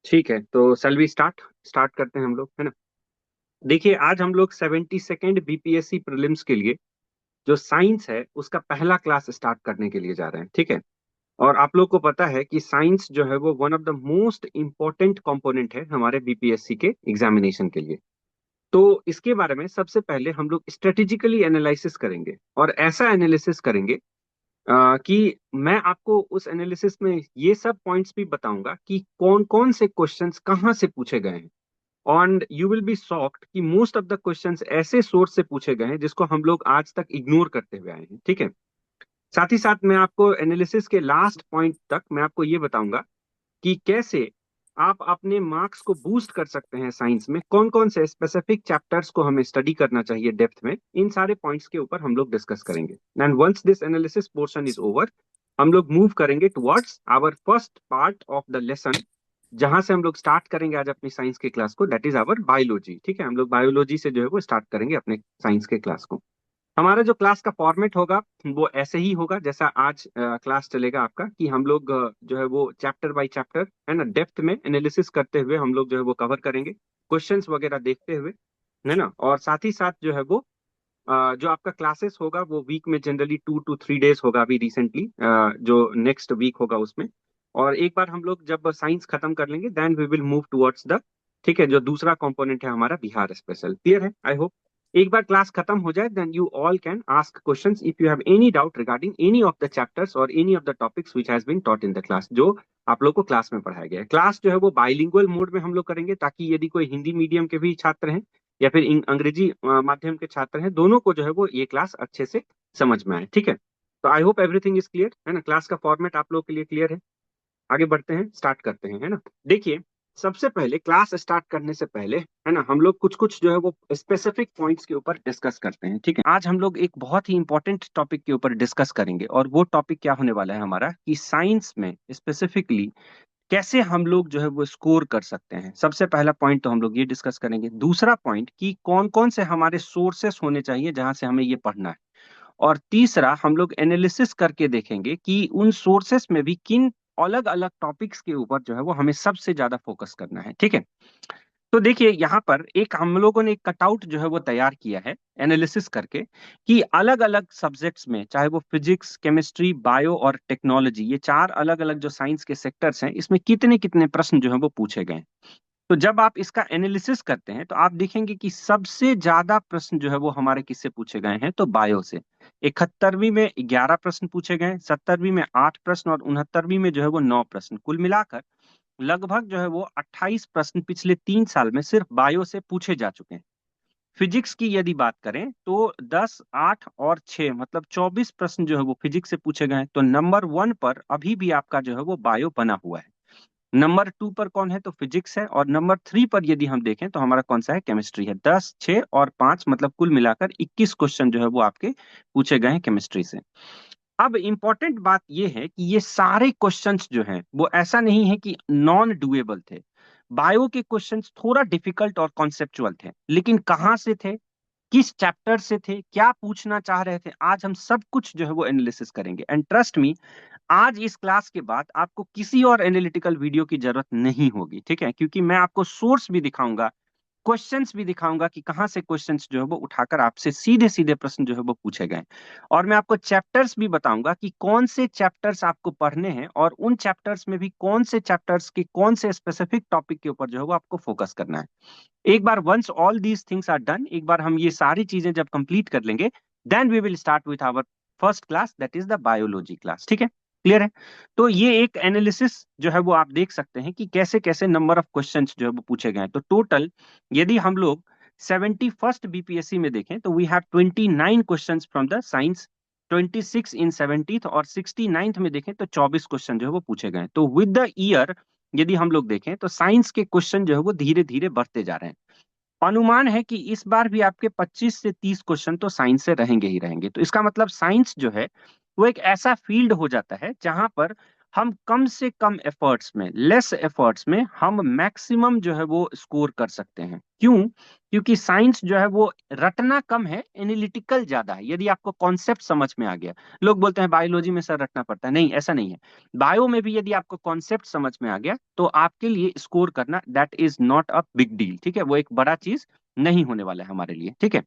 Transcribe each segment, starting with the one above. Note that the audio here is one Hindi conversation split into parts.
ठीक है, तो शैल वी स्टार्ट स्टार्ट करते हैं हम लोग, है ना। देखिए, आज हम लोग 72nd बीपीएससी प्रीलिम्स के लिए जो साइंस है उसका पहला क्लास स्टार्ट करने के लिए जा रहे हैं, ठीक है। और आप लोग को पता है कि साइंस जो है वो one of the most important component है हमारे बीपीएससी के एग्जामिनेशन के लिए। तो इसके बारे में सबसे पहले हम लोग स्ट्रेटेजिकली एनालिसिस करेंगे, और ऐसा एनालिसिस करेंगे कि मैं आपको उस एनालिसिस में ये सब पॉइंट्स भी बताऊंगा कि कौन कौन से क्वेश्चंस कहाँ से पूछे गए हैं। और यू विल बी शॉक्ड कि मोस्ट ऑफ द क्वेश्चंस ऐसे सोर्स से पूछे गए हैं जिसको हम लोग आज तक इग्नोर करते हुए आए हैं, ठीक है। साथ ही साथ मैं आपको एनालिसिस के लास्ट पॉइंट तक मैं आपको ये बताऊंगा कि कैसे आप अपने मार्क्स को बूस्ट कर सकते हैं। साइंस में कौन कौन से स्पेसिफिक चैप्टर्स को हमें स्टडी करना चाहिए डेप्थ में, इन सारे पॉइंट्स के ऊपर हम लोग डिस्कस करेंगे। And once this analysis portion is over, हम लोग मूव करेंगे towards our first part of the lesson, जहां से हम लोग स्टार्ट करेंगे आज अपनी साइंस के क्लास को, दैट इज आवर बायोलॉजी, ठीक है। हम लोग बायोलॉजी से जो है वो स्टार्ट करेंगे अपने साइंस के क्लास को। हमारा जो क्लास का फॉर्मेट होगा वो ऐसे ही होगा जैसा आज क्लास चलेगा आपका, कि हम लोग जो है वो चैप्टर बाय चैप्टर, है ना, डेप्थ में एनालिसिस करते हुए हम लोग जो है वो कवर करेंगे, क्वेश्चंस वगैरह देखते हुए, है ना। और साथ ही साथ जो है वो जो आपका क्लासेस होगा वो वीक में जनरली 2 to 3 डेज होगा। अभी रिसेंटली जो नेक्स्ट वीक होगा उसमें, और एक बार हम लोग जब साइंस खत्म कर लेंगे then we will move towards the, ठीक है, जो दूसरा कंपोनेंट है हमारा बिहार स्पेशल। क्लियर है, आई होप। एक बार क्लास खत्म हो जाए then you all can ask questions if you have any doubt regarding any of the chapters और any of the topics which has been taught in the class, जो आप लोग को क्लास में पढ़ाया गया है। क्लास जो है वो बाइलिंगुअल मोड में हम लोग करेंगे, ताकि यदि कोई हिंदी मीडियम के भी छात्र हैं या फिर अंग्रेजी माध्यम के छात्र हैं, दोनों को जो है वो ये क्लास अच्छे से समझ में आए, ठीक है। तो I hope everything is clear, है ना। क्लास का फॉर्मेट आप लोग के लिए क्लियर है। आगे बढ़ते हैं, स्टार्ट करते हैं, है ना। देखिए, सबसे पहले क्लास स्टार्ट करने से पहले, है ना, हम लोग कुछ कुछ जो है वो स्पेसिफिक पॉइंट्स के ऊपर डिस्कस करते हैं, ठीक है। आज हम लोग एक बहुत ही इंपॉर्टेंट टॉपिक के ऊपर डिस्कस करेंगे, और वो टॉपिक क्या होने वाला है हमारा, कि साइंस में स्पेसिफिकली कैसे हम लोग जो है वो स्कोर कर सकते हैं। सबसे पहला पॉइंट तो हम लोग ये डिस्कस करेंगे। दूसरा पॉइंट कि कौन कौन से हमारे सोर्सेस होने चाहिए जहां से हमें ये पढ़ना है। और तीसरा, हम लोग एनालिसिस करके देखेंगे कि उन सोर्सेस में भी किन अलग अलग टॉपिक्स के ऊपर जो है वो हमें सबसे ज्यादा फोकस करना है, ठीक है। तो देखिए, यहाँ पर एक हम लोगों ने एक कटआउट जो है वो तैयार किया है एनालिसिस करके, कि अलग अलग सब्जेक्ट्स में, चाहे वो फिजिक्स, केमिस्ट्री, बायो और टेक्नोलॉजी, ये चार अलग अलग जो साइंस के सेक्टर्स हैं, इसमें कितने कितने प्रश्न जो है वो पूछे गए हैं। तो जब आप इसका एनालिसिस करते हैं तो आप देखेंगे कि सबसे ज्यादा प्रश्न जो है वो हमारे किससे पूछे गए हैं, तो बायो से। 71वीं में 11 प्रश्न पूछे गए, 70वीं में 8 प्रश्न, और 69वीं में जो है वो 9 प्रश्न। कुल मिलाकर लगभग जो है वो 28 प्रश्न पिछले 3 साल में सिर्फ बायो से पूछे जा चुके हैं। फिजिक्स की यदि बात करें तो 10, 8 और 6 मतलब 24 प्रश्न जो है वो फिजिक्स से पूछे गए हैं। तो नंबर 1 पर अभी भी आपका जो है वो बायो बना हुआ है। नंबर 2 पर कौन है, तो फिजिक्स है। और नंबर 3 पर यदि हम देखें तो हमारा कौन सा है, केमिस्ट्री है। 10, 6 और 5 मतलब कुल मिलाकर 21 क्वेश्चन जो है वो आपके पूछे गए हैं केमिस्ट्री से। अब इंपॉर्टेंट बात यह है कि ये सारे क्वेश्चंस जो हैं वो ऐसा नहीं है कि नॉन डुएबल थे। बायो के क्वेश्चंस थोड़ा डिफिकल्ट और कॉन्सेप्चुअल थे, लेकिन कहाँ से थे, किस चैप्टर से थे, क्या पूछना चाह रहे थे, आज हम सब कुछ जो है वो एनालिसिस करेंगे। एंड ट्रस्ट मी, आज इस क्लास के बाद आपको किसी और एनालिटिकल वीडियो की जरूरत नहीं होगी, ठीक है, क्योंकि मैं आपको सोर्स भी दिखाऊंगा, क्वेश्चंस भी दिखाऊंगा कि कहाँ से क्वेश्चंस जो है वो उठाकर आपसे सीधे सीधे प्रश्न जो है वो पूछे गए। और मैं आपको चैप्टर्स भी बताऊंगा कि कौन से चैप्टर्स आपको पढ़ने हैं, और उन चैप्टर्स में भी कौन से चैप्टर्स के कौन से स्पेसिफिक टॉपिक के ऊपर जो है वो आपको फोकस करना है। एक बार once all these things are done, एक बार हम ये सारी चीजें जब कंप्लीट कर लेंगे, then we will start with our first class, that is the biology class, ठीक है। क्लियर है। तो ये एक एनालिसिस जो है वो आप देख सकते हैं कि कैसे कैसे नंबर ऑफ क्वेश्चंस जो है वो पूछे गए हैं। तो टोटल यदि हम लोग 71st बीपीएससी में देखें तो we have 29 questions from the science, 26 in 70th, और 69th में देखें तो 24 क्वेश्चन जो है वो पूछे गए हैं। तो विद द ईयर यदि हम लोग देखें तो साइंस के क्वेश्चन जो है वो धीरे धीरे बढ़ते जा रहे हैं। अनुमान है कि इस बार भी आपके 25 से 30 क्वेश्चन तो साइंस से रहेंगे ही रहेंगे। तो इसका मतलब साइंस जो है वो एक ऐसा फील्ड हो जाता है जहां पर हम कम से कम एफर्ट्स में, लेस एफर्ट्स में हम मैक्सिमम जो है वो स्कोर कर सकते हैं। क्यों? क्योंकि साइंस जो है वो रटना कम है, एनालिटिकल ज्यादा है। यदि आपको कॉन्सेप्ट समझ में आ गया, लोग बोलते हैं बायोलॉजी में सर रटना पड़ता है, नहीं ऐसा नहीं है। बायो में भी यदि आपको कॉन्सेप्ट समझ में आ गया तो आपके लिए स्कोर करना that is not a big deal, ठीक है, वो एक बड़ा चीज नहीं होने वाला है हमारे लिए, ठीक है।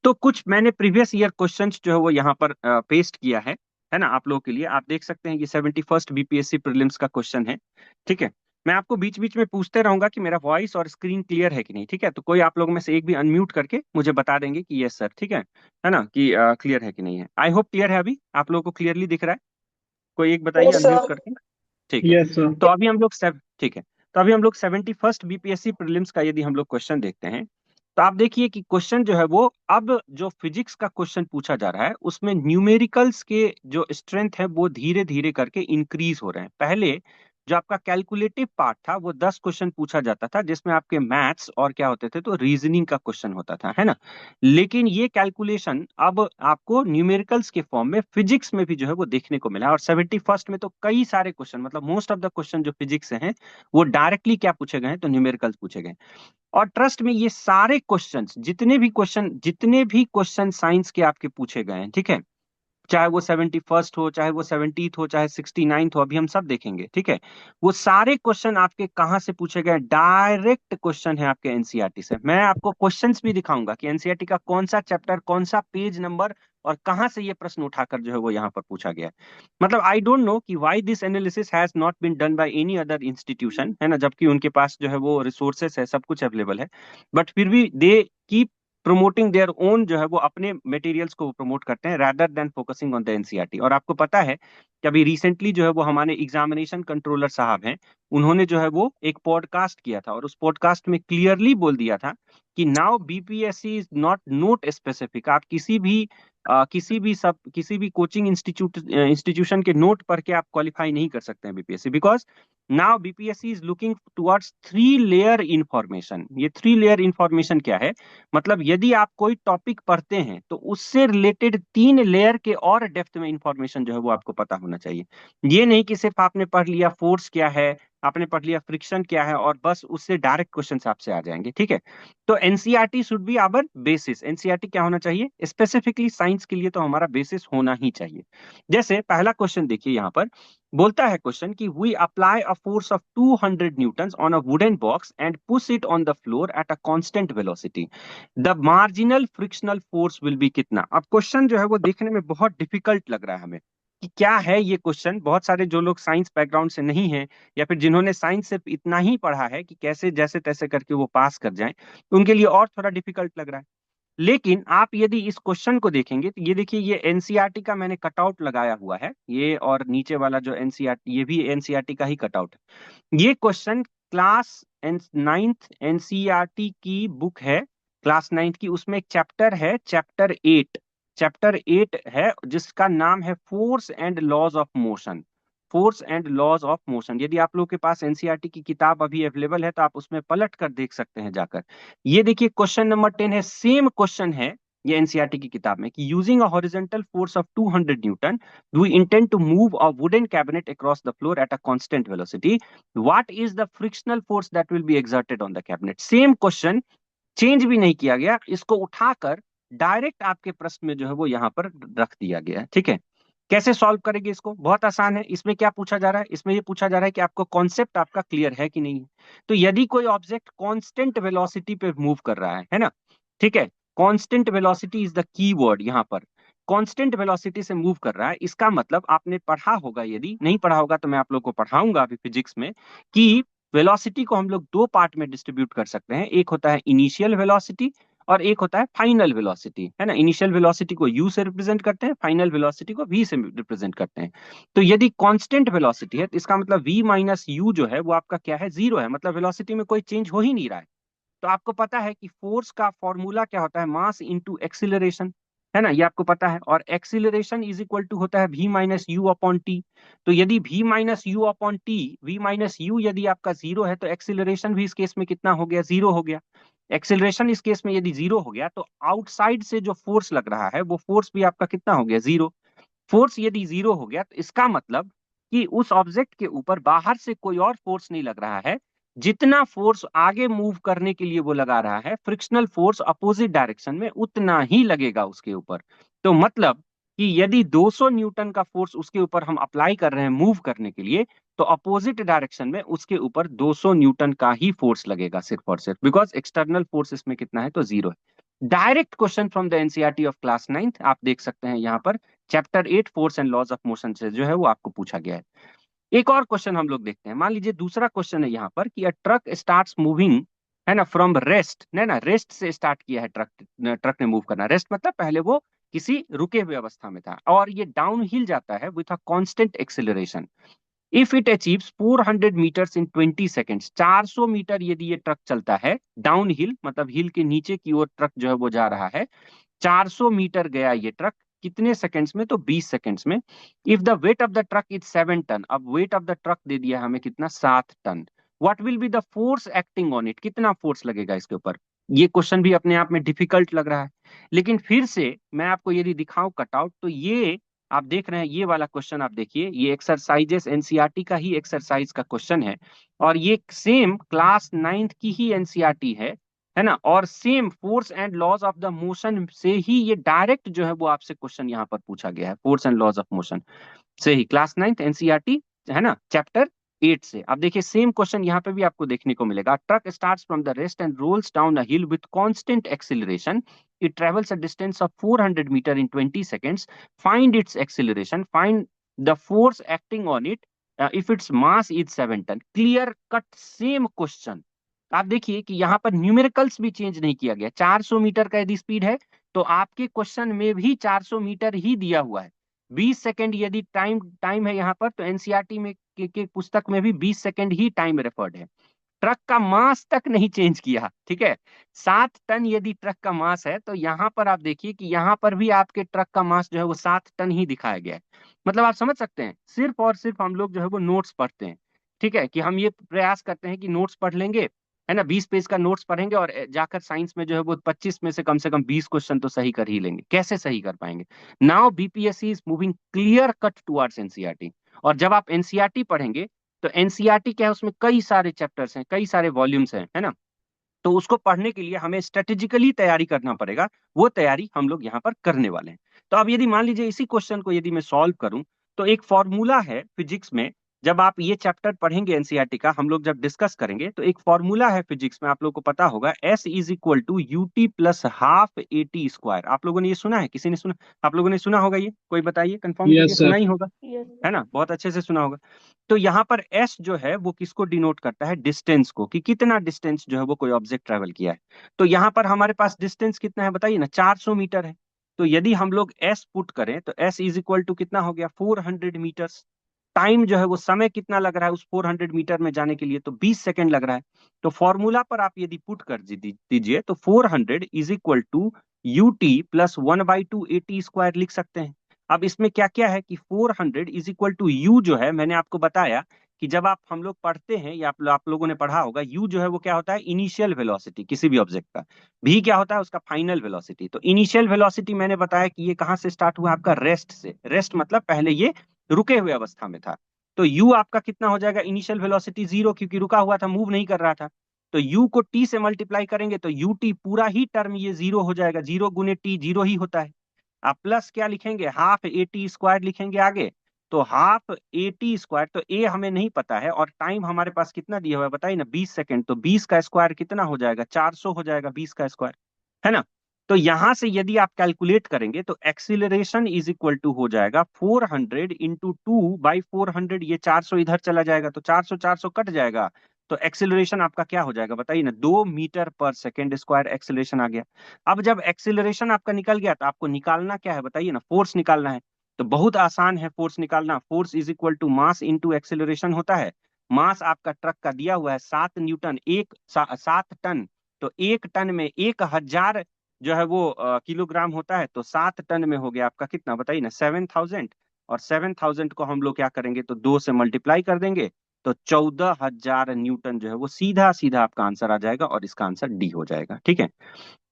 तो कुछ मैंने प्रीवियस ईयर क्वेश्चंस जो है वो यहाँ पर पेस्ट किया है ना, आप लोगों के लिए। आप देख सकते हैं ये 71st बीपीएससी प्रीलिम्स का क्वेश्चन है, ठीक है। मैं आपको बीच बीच में पूछते रहूंगा कि मेरा वॉइस और स्क्रीन क्लियर है कि नहीं, ठीक है। तो कोई आप लोगों में से एक भी अनम्यूट करके मुझे बता देंगे कि यस सर, ठीक है ना, कि क्लियर है कि नहीं है। आई होप क्लियर है, अभी आप लोगों को क्लियरली दिख रहा है। कोई एक बताइए यस अनम्यूट सर। करके। ठीक है। Yes sir. तो अभी हम लोग सेव ठीक है। तो अभी हम लोग 71st बीपीएससी प्रीलिम्स का यदि हम लोग क्वेश्चन देखते हैं, तो आप देखिए कि क्वेश्चन जो है वो, अब जो फिजिक्स का क्वेश्चन पूछा जा रहा है उसमें न्यूमेरिकल्स के जो स्ट्रेंथ है वो धीरे धीरे करके इंक्रीज हो रहे हैं। पहले जो आपका कैलकुलेटिव पार्ट था वो 10 क्वेश्चन पूछा जाता था, जिसमें आपके मैथ्स और क्या होते थे, तो रीजनिंग का क्वेश्चन होता था, है ना। लेकिन ये कैलकुलेशन अब आपको न्यूमेरिकल्स के फॉर्म में फिजिक्स में भी जो है वो देखने को मिला है। और 71st में तो कई सारे क्वेश्चन, मतलब मोस्ट ऑफ द क्वेश्चन जो फिजिक्स से हैं वो डायरेक्टली क्या पूछे गए हैं, तो न्यूमेरिकल्स पूछे गए हैं। और ट्रस्ट में ये सारे क्वेश्चंस, जितने भी क्वेश्चन साइंस के आपके पूछे गए हैं, ठीक है, चाहे वो 71st हो, चाहे वो 70th हो, चाहे 69th हो, अभी हम सब देखेंगे, ठीक है। वो सारे क्वेश्चन आपके कहाँ से पूछे गए? डायरेक्ट क्वेश्चन है आपके एनसीईआरटी से। मैं आपको क्वेश्चंस भी दिखाऊंगा कि एनसीईआरटी का कौन सा चैप्टर, कौन सा पेज नंबर और कहाँ से ये प्रश्न उठाकर जो है वो यहाँ पर पूछा गया है। मतलब आई डोंट नो कि why this analysis has not been done by any other institution, है ना, जबकि उनके पास जो है वो रिसोर्सेस है, सब कुछ अवेलेबल है, बट फिर भी they keep promoting their own, जो है वो अपने मटेरियल्स को प्रमोट करते हैं rather than focusing on the NCERT. और आपको पता है कि अभी रिसेंटली जो है वो हमारे एग्जामिनेशन कंट्रोलर साहब हैं, उन्होंने जो है वो एक पॉडकास्ट किया था और उस पॉडकास्ट में क्लियरली बोल दिया था कि now BPSC is not note specific. आप किसी भी कोचिंग इंस्टीट्यूशन के नोट पढ़ के आप क्वालिफाई नहीं कर सकते हैं BPSC, because now BPSC is looking towards 3 layer information. ये 3 लेयर इंफॉर्मेशन क्या है? मतलब यदि आप कोई टॉपिक पढ़ते हैं तो उससे रिलेटेड 3 लेयर के और डेप्थ में इंफॉर्मेशन जो है वो आपको पता होना चाहिए। ये नहीं कि सिर्फ आपने पढ़ लिया फोर्स क्या है, आपने पढ़ लिया फ्रिक्शन क्या है और बस उससे डायरेक्ट क्वेश्चन आपसे आ जाएंगे, ठीक है। तो NCERT should be our basis. NCERT क्या होना चाहिए? स्पेसिफिकली साइंस के लिए तो हमारा बेसिस होना ही चाहिए। जैसे पहला क्वेश्चन देखिए, यहाँ पर बोलता है क्वेश्चन कि we apply a force of 200 newton on a wooden box and push it on the floor at a constant velocity, the marginal frictional force will be कितना। अब क्वेश्चन जो है वो देखने में बहुत डिफिकल्ट लग रहा है हमें कि क्या है ये क्वेश्चन। बहुत सारे जो लोग साइंस बैकग्राउंड से नहीं है, या फिर जिन्होंने साइंस सिर्फ इतना ही पढ़ा है कि कैसे जैसे तैसे करके वो पास कर जाएं, उनके लिए और थोड़ा डिफिकल्ट लग रहा है। लेकिन आप यदि इस क्वेश्चन को देखेंगे तो ये देखिए, ये एनसीईआरटी का मैंने कटआउट लगाया हुआ है, ये और नीचे वाला जो एनसीईआरटी, ये भी एनसीईआरटी का ही कटआउट है। ये क्वेश्चन क्लास 9th एनसीईआरटी की बुक है, क्लास 9th की, उसमें एक चैप्टर है, चैप्टर 8 है, जिसका नाम है force and laws of motion. Force and laws of motion. यदि आप लोगों के पास एनसीईआरटी की किताब अभी अवेलेबल है तो आप उसमें पलट कर देख सकते हैं जाकर। ये देखिए क्वेश्चन नंबर 10 है, सेम क्वेश्चन है ये एनसीईआरटी की किताब में, कि using a horizontal force of 200 newton we intend to move a wooden cabinet across the floor at a constant velocity, what is the frictional force that will be exerted on the cabinet. Same question, change भी नहीं किया गया, इसको उठाकर डायरेक्ट आपके प्रश्न में जो है वो यहाँ पर रख दिया गया है, ठीक है। कैसे सॉल्व करेंगे इसको? बहुत आसान है। इसमें क्या पूछा जा रहा है? इसमें ये पूछा जा रहा है कि आपको कॉन्सेप्ट आपका क्लियर है कि नहीं है। तो यदि कोई ऑब्जेक्ट कांस्टेंट वेलोसिटी पे मूव कर रहा है ना, ठीक है, constant velocity is the key word यहाँ पर। कांस्टेंट वेलोसिटी से मूव कर रहा है, इसका मतलब आपने पढ़ा होगा, यदि नहीं पढ़ा होगा तो मैं आप लोग को पढ़ाऊंगा अभी फिजिक्स में, कि वेलोसिटी को हम लोग 2 पार्ट में डिस्ट्रीब्यूट कर सकते हैं। एक होता है इनिशियल वेलोसिटी और एक होता है फाइनल वेलोसिटी, है ना। इनिशियल वेलोसिटी को u से रिप्रेजेंट करते हैं, फाइनल वेलोसिटी को v से रिप्रेजेंट करते हैं। तो यदि कांस्टेंट वेलोसिटी है तो इसका मतलब v माइनस u जो है वो आपका क्या है? 0 है, मतलब वेलोसिटी में कोई चेंज हो ही नहीं रहा है। तो आपको पता है कि फोर्स का फॉर्मूला क्या होता है? मास इंटू एक्सिलरेशन, है ना, ये आपको पता है। और एक्सिलरेशन इज इक्वल टू होता है v minus you upon T. तो यदि v minus you upon T, v minus you यदि आपका 0 है तो एक्सिलरेशन भी इस केस में कितना हो गया? 0 हो गया। एक्सिलरेशन इस केस में यदि 0 हो गया तो आउटसाइड से जो फोर्स लग रहा है वो फोर्स भी आपका कितना हो गया? 0। फोर्स यदि 0 हो गया तो इसका मतलब कि उस ऑब्जेक्ट के ऊपर बाहर से कोई और फोर्स नहीं लग रहा है, जितना फोर्स आगे मूव करने के लिए वो लगा रहा है, फ्रिक्शनल फोर्स अपोजिट डायरेक्शन में उतना ही लगेगा उसके ऊपर। तो मतलब कि यदि 200 न्यूटन का फोर्स उसके ऊपर हम अप्लाई कर रहे हैं मूव करने के लिए, तो अपोजिट डायरेक्शन में उसके ऊपर 200 न्यूटन का ही फोर्स लगेगा सिर्फ और सिर्फ, बिकॉज एक्सटर्नल फोर्स इसमें कितना है, तो जीरो है। Direct question from the NCERT of class 9th आप देख सकते हैं यहाँ पर, chapter 8 force and laws of motion से जो है वो आपको पूछा गया है। एक और क्वेश्चन हम लोग देखते हैं। मान लीजिए दूसरा क्वेश्चन है यहाँ पर कि अ ट्रक स्टार्ट्स मूविंग, है ना, फ्रॉम रेस्ट, है ना, रेस्ट से स्टार्ट किया है ट्रक, ट्रक ने मूव करना। रेस्ट मतलब पहले वो किसी रुके हुए अवस्था में था, और ये डाउन हिल जाता है with a constant acceleration. If it achieves 400 meters in 20 seconds, 400 meter यदि ये ट्रक चलता है डाउन हिल, मतलब हिल के नीचे की ओर ट्रक जो है वो जा रहा है, 400 मीटर गया ये ट्रक कितने सेकंड्स में, तो 20 सेकंड्स में। If the weight of the truck is 7 ton, अब वेट ऑफ द ट्रक दे दिया हमें कितना, 7 ton. What will be the force acting on it, कितना फोर्स लगेगा इसके ऊपर। ये क्वेश्चन भी अपने आप में डिफिकल्ट लग रहा है, लेकिन फिर से मैं आपको यदि दिखाऊं कटआउट, तो ये आप देख रहे हैं ये वाला क्वेश्चन, आप देखिए ये एक्सरसाइजेस एनसीईआरटी का ही एक्सरसाइज का क्वेश्चन है, और ये सेम क्लास 9th की ही एनसीईआरटी है ना, और same force and laws of the motion से ही ये डायरेक्ट जो है वो आपसे क्वेश्चन यहाँ पर पूछा गया है, force and laws of motion से ही, क्लास 9th एनसीईआरटी, है ना, चैप्टर 8 से। अब देखिए सेम क्वेश्चन यहाँ पे भी आपको देखने को मिलेगा। Truck starts from the rest and rolls down a hill with constant acceleration, it travels a distance of 400 meter in 20 seconds, find its acceleration, find the force acting on it if its mass is 7 ton. Clear cut same question. आप देखिए कि यहाँ पर न्यूमेरिकल्स भी चेंज नहीं किया गया। 400 मीटर का यदि स्पीड है, तो आपके क्वेश्चन में भी 400 मीटर ही दिया हुआ है। 20 सेकंड यदि टाइम टाइम है यहाँ पर, तो एनसीईआरटी में के पुस्तक में भी 20 सेकंड ही टाइम रेफर्ड है। ट्रक का मास तक नहीं चेंज किया, ठीक है। 7 टन यदि ट्रक का मास है, तो यहाँ पर आप देखिए कि यहाँ पर भी आपके ट्रक का मास जो है वो 7 टन ही दिखाया गया है। मतलब आप समझ सकते हैं, सिर्फ और सिर्फ हम लोग जो है वो नोट्स पढ़ते हैं, ठीक है, कि हम ये प्रयास करते हैं कि नोट्स पढ़ लेंगे, है ना, 20 पेज का नोट्स पढ़ेंगे, और जाकर साइंस में जो है वो 25 में से कम 20 क्वेश्चन तो सही कर ही लेंगे। कैसे सही कर पाएंगे। Now BPSC is moving clear cut towards NCERT. और जब आप एनसीईआरटी पढ़ेंगे, तो एनसीईआरटी क्या है, उसमें कई सारे चैप्टर्स हैं, कई सारे वॉल्यूम्स हैं, है ना। तो उसको पढ़ने के लिए हमें स्ट्रेटेजिकली तैयारी करना पड़ेगा, वो तैयारी हम लोग यहाँ पर करने वाले हैं। तो अब यदि मान लीजिए इसी क्वेश्चन को यदि मैं सॉल्व करूं, तो एक फॉर्मूला है फिजिक्स में, जब आप ये चैप्टर पढ़ेंगे एनसीईआरटी का, हम लोग जब डिस्कस करेंगे, तो एक फॉर्मूला है फिजिक्स में, आप लोग को पता होगा, S is equal to UT plus half A T square. आप लोगों ने ये सुना है, किसी ने सुना, आप लोगों ने सुना होगा ये, कोई बताइए, कंफर्म कीजिए, यस सुना सर। ही होगा, है ना, बहुत अच्छे से सुना होगा। तो यहाँ पर एस जो है वो किसको डिनोट करता है, डिस्टेंस को, कि कितना डिस्टेंस जो है वो कोई ऑब्जेक्ट ट्रेवल किया है। तो यहाँ पर हमारे पास डिस्टेंस कितना है बताइए ना, 400 मीटर है। तो यदि हम लोग एस पुट करें, तो एस इज इक्वल टू कितना हो गया, 400 मीटर्स। टाइम जो है वो समय कितना लग रहा है उस 400 मीटर में जाने के लिए, तो 20 सेकेंड लग रहा है। तो फॉर्मूला पर आप यदि पुट कर दीजिए, तो 400 is equal to U T plus 1/2 A T square लिख सकते हैं। अब इसमें क्या क्या है कि 400 इज इक्वल टू यू जो है, मैंने आपको बताया कि जब आप हम लोग पढ़ते हैं, या आप लोगों ने पढ़ा होगा, यू जो है वो क्या होता है, इनिशियल वेलोसिटी किसी भी ऑब्जेक्ट का। भी क्या होता है, उसका फाइनल वेलोसिटी। तो इनिशियल वेलोसिटी मैंने बताया कि ये कहाँ से स्टार्ट हुआ, आपका रेस्ट से। रेस्ट मतलब पहले ये रुके हुए अवस्था में था। तो यू आपका कितना हो जाएगा, इनिशियल वेलोसिटी 0, क्योंकि रुका हुआ था, मूव नहीं कर रहा था। तो यू को टी से मल्टीप्लाई करेंगे, तो यू टी पूरा ही टर्म ये 0 हो जाएगा, 0 गुने टी 0 ही होता है। आप प्लस क्या लिखेंगे, हाफ ए टी स्क्वायर लिखेंगे आगे। तो हाफ ए टी स्क्वायर, तो ए हमें नहीं पता है, और टाइम हमारे पास कितना दिया हुआ है बताइए ना, 20 सेकेंड। तो 20 का स्क्वायर कितना हो जाएगा, 400 हो जाएगा 20 का स्क्वायर, है ना। तो यहां से यदि आप कैलकुलेट करेंगे, तो एक्सीलरेशन इज इक्वल टू हो जाएगा 400 इंटू 2/400। ये 400 इधर चला जाएगा, तो 400 400 कट जाएगा। तो एक्सीलरेशन आपका क्या हो जाएगा बताइए ना, 2 मीटर पर सेकेंड स्क्वायर एक्सीलरेशन आ गया। अब जब एक्सीलरेशन आपका निकल गया, तो आपको निकालना क्या है बताइए ना, फोर्स निकालना है। तो बहुत आसान है फोर्स निकालना। Force is equal to mass into acceleration होता है। मास आपका ट्रक का दिया हुआ है 7 न्यूटन, 7 टन। तो 1 टन में 1000 जो है वो किलोग्राम होता है। तो 7 टन में हो गया आपका कितना बताइए ना, 7000। और 7000 को हम लोग क्या करेंगे, तो 2 से मल्टीप्लाई कर देंगे, तो 14000 न्यूटन जो है वो सीधा सीधा आपका आंसर आ जाएगा, और इसका आंसर डी हो जाएगा, ठीक है।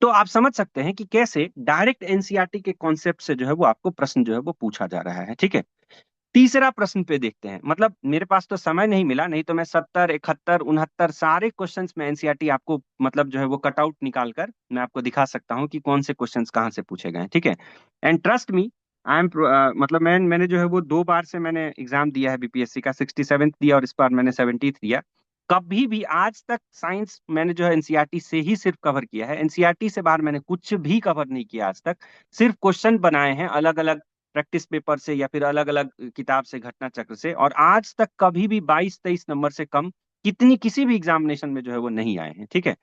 तो आप समझ सकते हैं कि कैसे डायरेक्ट एनसीईआरटी के कॉन्सेप्ट से जो है वो आपको प्रश्न जो है वो पूछा जा रहा है, ठीक है। तीसरा प्रश्न पे देखते हैं। मतलब मेरे पास तो समय नहीं मिला, नहीं तो मैं 70, 71, 69 सारे क्वेश्चंस में एनसीईआरटी आपको मतलब जो है वो कटआउट निकाल कर मैं आपको दिखा सकता हूँ कि कौन से क्वेश्चंस कहाँ से पूछे गए हैं, ठीक है। And trust me, I am मतलब मैंने जो है वो 2 बार से मैंने एग्जाम दिया है बीपीएससी का, 67th दिया और इस बार मैंने 70th दिया। कभी भी आज तक साइंस मैंने जो है एनसीईआरटी से ही सिर्फ कवर किया है, एनसीईआरटी से बाहर मैंने कुछ भी कवर नहीं किया आज तक। सिर्फ क्वेश्चन बनाए हैं अलग अलग प्रैक्टिस पेपर से या फिर अलग अलग किताब से, घटना चक्र से, और आज तक कभी भी 22-23 नंबर से कम किसी भी एग्जामिनेशन में जो है वो नहीं आए हैं, ठीक है।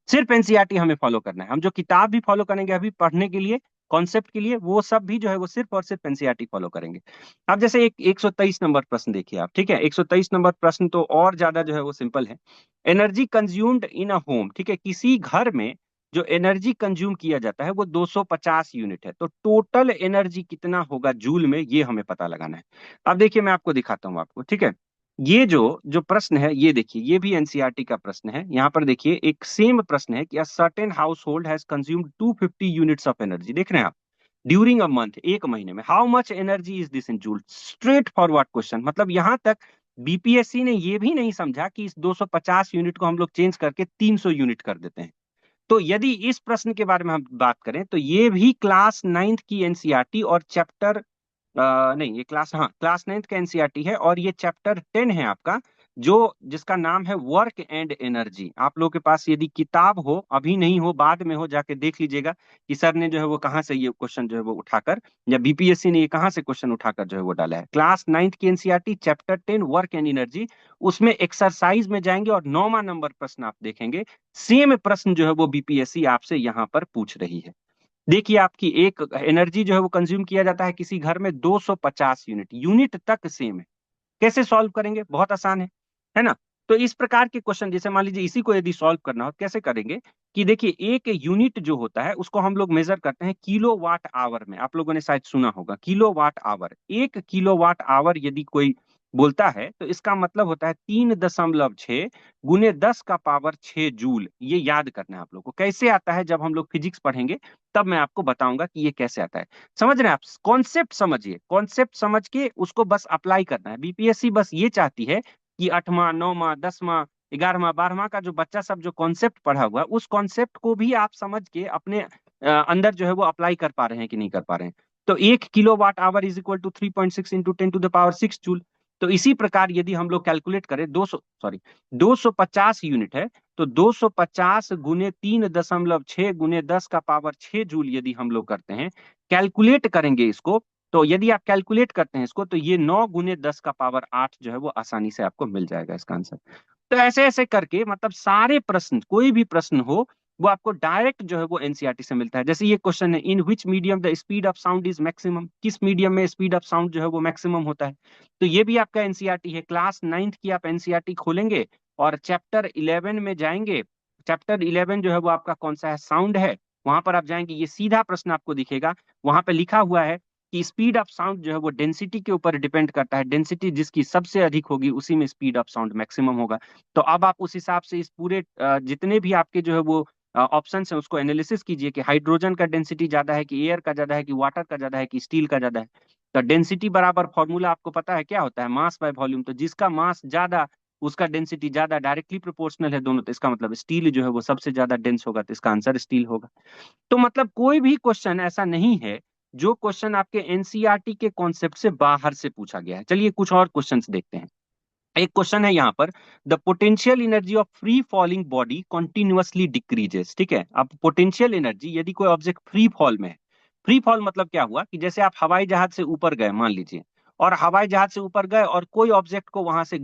सिर्फ एनसीईआरटी हमें फॉलो करना है। हम जो किताब भी फॉलो करेंगे अभी पढ़ने के लिए, कॉन्सेप्ट के लिए, वो सब भी जो है वो सिर्फ और सिर्फ एनसीईआरटी फॉलो करेंगे। अब जैसे एक 123 नंबर प्रश्न देखिए आप, ठीक है। 123 नंबर प्रश्न तो और ज्यादा जो है वो सिंपल है। Energy consumed in a home, ठीक है, किसी घर में जो एनर्जी कंज्यूम किया जाता है वो 250 यूनिट है, तो टोटल एनर्जी कितना होगा जूल में, ये हमें पता लगाना है। अब देखिए मैं आपको दिखाता हूँ आपको, ठीक है। ये जो जो प्रश्न है ये देखिए, ये भी एनसीईआरटी का प्रश्न है। यहाँ पर देखिए एक सेम प्रश्न है कि a certain house hold has consumed 250 units of energy, देख रहे हैं आप, ड्यूरिंग अ मंथ, एक महीने में, how much energy is this in joule. Straight forward question, मतलब यहाँ तक बीपीएससी ने ये भी नहीं समझा कि इस 250 यूनिट को हम लोग चेंज करके 300 यूनिट कर देते हैं। तो यदि इस प्रश्न के बारे में हम बात करें तो ये भी क्लास 9th की एनसीईआरटी और चैप्टर नहीं, ये क्लास 9th का एनसीईआरटी है और ये चैप्टर 10 है आपका, जो जिसका नाम है वर्क एंड एनर्जी। आप लोगों के पास यदि किताब हो, अभी नहीं हो बाद में हो, जाके देख लीजिएगा कि सर ने जो है वो कहाँ से ये क्वेश्चन जो है वो उठाकर, या बीपीएससी ने ये कहाँ से क्वेश्चन उठाकर जो है वो डाला है। क्लास 9th की NCERT chapter 10 work and energy, उसमें एक्सरसाइज में जाएंगे और 9वां नंबर प्रश्न आप देखेंगे। सेम प्रश्न जो है वो बीपीएससी आपसे यहाँ पर पूछ रही है। देखिए आपकी एक एनर्जी जो है वो कंज्यूम किया जाता है किसी घर में 250 यूनिट, यूनिट तक सेम है। कैसे सॉल्व करेंगे, बहुत आसान है ना। तो इस प्रकार के क्वेश्चन, जैसे मान लीजिए इसी को यदि सॉल्व करना हो, कैसे करेंगे कि देखिए एक यूनिट जो होता है उसको हम लोग मेजर करते हैं किलो वाट आवर में। आप लोगों ने शायद सुना होगा kilo watt hour. 1 kilo watt hour यदि कोई बोलता है तो इसका मतलब होता है 3.6 गुने 10 का पावर 6 जूल। ये याद करना है आप लोग को। कैसे आता है जब हम लोग फिजिक्स पढ़ेंगे तब मैं आपको बताऊंगा कि ये कैसे आता है। समझ रहे हैं आप, कॉन्सेप्ट समझिए, कॉन्सेप्ट समझ के उसको बस अप्लाई करना है। बीपीएससी बस ये चाहती है कि 8वां 9वां 10वां 11वां 12वां का जो बच्चा सब जो कॉन्सेप्ट पढ़ा हुआ है उस कॉन्सेप्ट को भी आप समझ के अपने अंदर जो है वो अप्लाई कर पा रहे हैं कि नहीं कर पा रहे हैं। तो 1 kilo watt hour is equal to 3.6 into 10 to the power 6 joule. तो इसी प्रकार यदि हम लोग कैलकुलेट करें, 250 यूनिट है, तो 250 गुने 3.6 गुने 10 का पावर 6 जूल यदि हम लोग करते हैं, कैलकुलेट करेंगे इसको, तो यदि आप कैलकुलेट करते हैं इसको तो ये 9 गुने 10 का पावर 8 जो है वो आसानी से आपको मिल जाएगा इसका आंसर। तो ऐसे ऐसे करके मतलब सारे प्रश्न, कोई भी प्रश्न हो वो आपको डायरेक्ट जो है वो एनसीईआरटी से मिलता है। जैसे ये क्वेश्चन है, in which medium the speed of sound is maximum, किस मीडियम में स्पीड ऑफ साउंड जो है वो मैक्सिमम होता है। तो ये भी आपका एनसीईआरटी है। क्लास 9th की आप एनसीईआरटी खोलेंगे और चैप्टर 11 में जाएंगे। चैप्टर 11 जो है वो आपका कौन सा है, साउंड है। वहां पर आप जाएंगे, ये सीधा प्रश्न आपको दिखेगा, वहां पर लिखा हुआ है कि स्पीड ऑफ साउंड जो है वो डेंसिटी के ऊपर डिपेंड करता है, डेंसिटी जिसकी सबसे अधिक होगी उसी में स्पीड ऑफ साउंड मैक्सिमम होगा। तो अब आप उस हिसाब से इस पूरे जितने भी आपके जो है वो ऑप्शन है उसको एनालिसिस कीजिए कि हाइड्रोजन का डेंसिटी ज्यादा है कि एयर का ज्यादा है कि वाटर का ज्यादा है कि स्टील का ज्यादा है। तो डेंसिटी बराबर फॉर्मूला आपको पता है क्या होता है, मास बाय वॉल्यूम। तो जिसका मास ज्यादा उसका डेंसिटी ज्यादा, डायरेक्टली प्रोपोर्शनल है दोनों, तो इसका मतलब स्टील जो है वो सबसे ज्यादा डेंस होगा, तो इसका आंसर स्टील होगा। तो मतलब कोई भी क्वेश्चन ऐसा नहीं है जो क्वेश्चन आपके एनसीईआरटी के कॉन्सेप्ट से बाहर से पूछा गया है। चलिए कुछ और क्वेश्चंस देखते हैं। एक क्वेश्चन है यहाँ पर, the potential energy of free falling body continuously decreases, ठीक है। अब पोटेंशियल एनर्जी, यदि कोई ऑब्जेक्ट फ्री फॉल में है, फ्री फॉल मतलब क्या हुआ कि जैसे आप हवाई जहाज से ऊपर गए मान लीजिए, और हवाई जहाज से ऊपर गए और कोई ऑब्जेक्ट को वहां से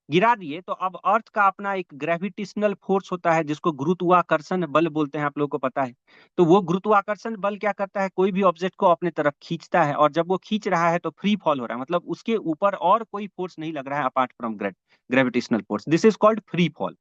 गिरा दिए, तो अब अर्थ का अपना एक ग्रेविटेशनल फोर्स होता है जिसको गुरुत्वाकर्षण बल बोलते हैं, आप लोगों को पता है। तो वो गुरुत्वाकर्षण बल क्या करता है, कोई भी ऑब्जेक्ट को अपने तरफ खींचता है, और जब वो खींच रहा है तो फ्री फॉल हो रहा है, मतलब उसके ऊपर और कोई फोर्स नहीं लग रहा है apart from gravitational force. This is called free fall.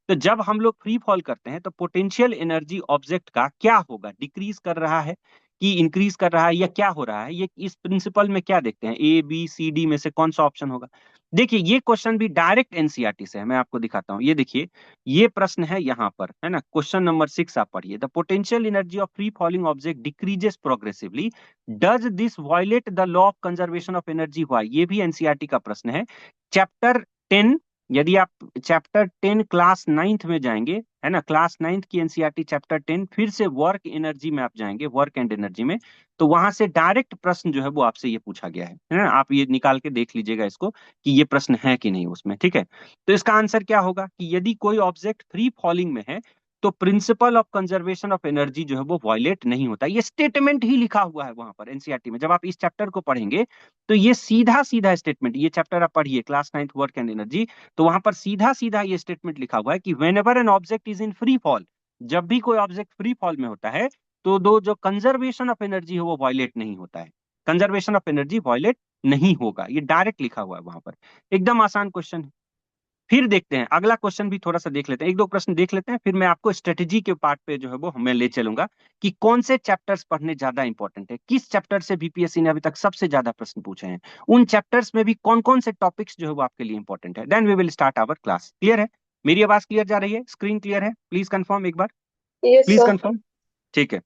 तो जब हम लोग फ्री फॉल करते हैं तो पोटेंशियल एनर्जी ऑब्जेक्ट का क्या होगा, डिक्रीज कर रहा है कि इंक्रीज कर रहा है या क्या हो रहा है, ये इस प्रिंसिपल में क्या देखते हैं, ए बी सी डी में से कौन सा ऑप्शन होगा। देखिए ये क्वेश्चन भी डायरेक्ट एनसीईआरटी से है, मैं आपको दिखाता हूं, ये देखिए ये प्रश्न है यहाँ पर, है ना, क्वेश्चन नंबर 6 आप पढ़िए, the potential energy of free falling object decreases progressively, does this violate the law of conservation of energy, why, ये भी एनसीईआरटी का प्रश्न है। चैप्टर 10, यदि आप चैप्टर 10 क्लास 9th में जाएंगे, है ना, क्लास 9th की एनसीईआरटी चैप्टर 10, फिर से वर्क एनर्जी में आप जाएंगे, वर्क एंड एनर्जी में, तो वहां से डायरेक्ट प्रश्न जो है वो आपसे ये पूछा गया है ना, आप ये निकाल के देख लीजिएगा इसको कि ये प्रश्न है कि नहीं उसमें, ठीक है। तो इसका आंसर क्या होगा कि यदि कोई ऑब्जेक्ट फ्री फॉलिंग में है तो principle of conservation of energy जो है वो वायलेट नहीं होता, ये स्टेटमेंट ही लिखा हुआ है वहां पर एनसीईआरटी में, जब आप इस चैप्टर को पढ़ेंगे तो ये सीधा सीधा स्टेटमेंट, ये चैप्टर आप पढ़िए class 9th work and energy, तो वहां पर सीधा सीधा ये स्टेटमेंट लिखा हुआ है कि when ever an object is in free fall, जब भी कोई ऑब्जेक्ट फ्री फॉल में होता है तो दो जो कंजर्वेशन ऑफ एनर्जी है वो वायलेट नहीं होता है, कंजर्वेशन ऑफ एनर्जी वायलेट नहीं होगा, ये डायरेक्ट लिखा हुआ है वहां पर। एकदम आसान क्वेश्चन है। फिर देखते हैं अगला क्वेश्चन भी थोड़ा सा देख लेते हैं, एक दो प्रश्न देख लेते हैं, फिर मैं आपको स्ट्रेटेजी के पार्ट पे जो है वो मैं ले चलूंगा कि कौन से चैप्टर्स पढ़ने ज्यादा इंपॉर्टेंट है, किस चैप्टर से बीपीएससी ने अभी तक सबसे ज्यादा प्रश्न पूछे हैं, उन चैप्टर्स में भी कौन कौन से टॉपिक्स जो है वो आपके लिए इंपॉर्टेंट है। Then we will start our class. Clear है, मेरी आवाज क्लियर जा रही है, स्क्रीन क्लियर है, प्लीज कंफर्म एक बार, यस प्लीज सर। कंफर्म। ठीक है,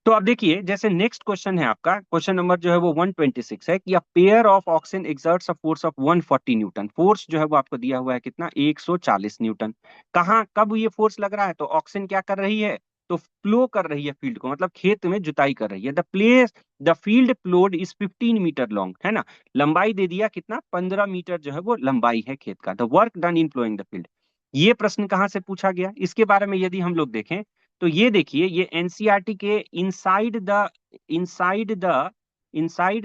तो अब देखिए जैसे नेक्स्ट क्वेश्चन है आपका, क्वेश्चन नंबर जो है वो 126 है कि a pair of oxygen exerts a force of 140 Newton, force जो है वो आपको दिया हुआ है कितना, 140 न्यूटन। कहाँ कब ये फोर्स लग रहा है, तो ऑक्सीजन क्या कर रही है, तो फ्लो कर रही है फील्ड को, मतलब खेत में जुताई कर रही है। The field ploughed is 15 meter long, है ना, लंबाई दे दिया कितना, 15 मीटर जो है वो लंबाई है खेत का। The work done in ploughing the field, ये प्रश्न कहाँ से पूछा गया, इसके बारे में यदि हम लोग देखें तो ये देखिए ये एनसीईआरटी के inside the inside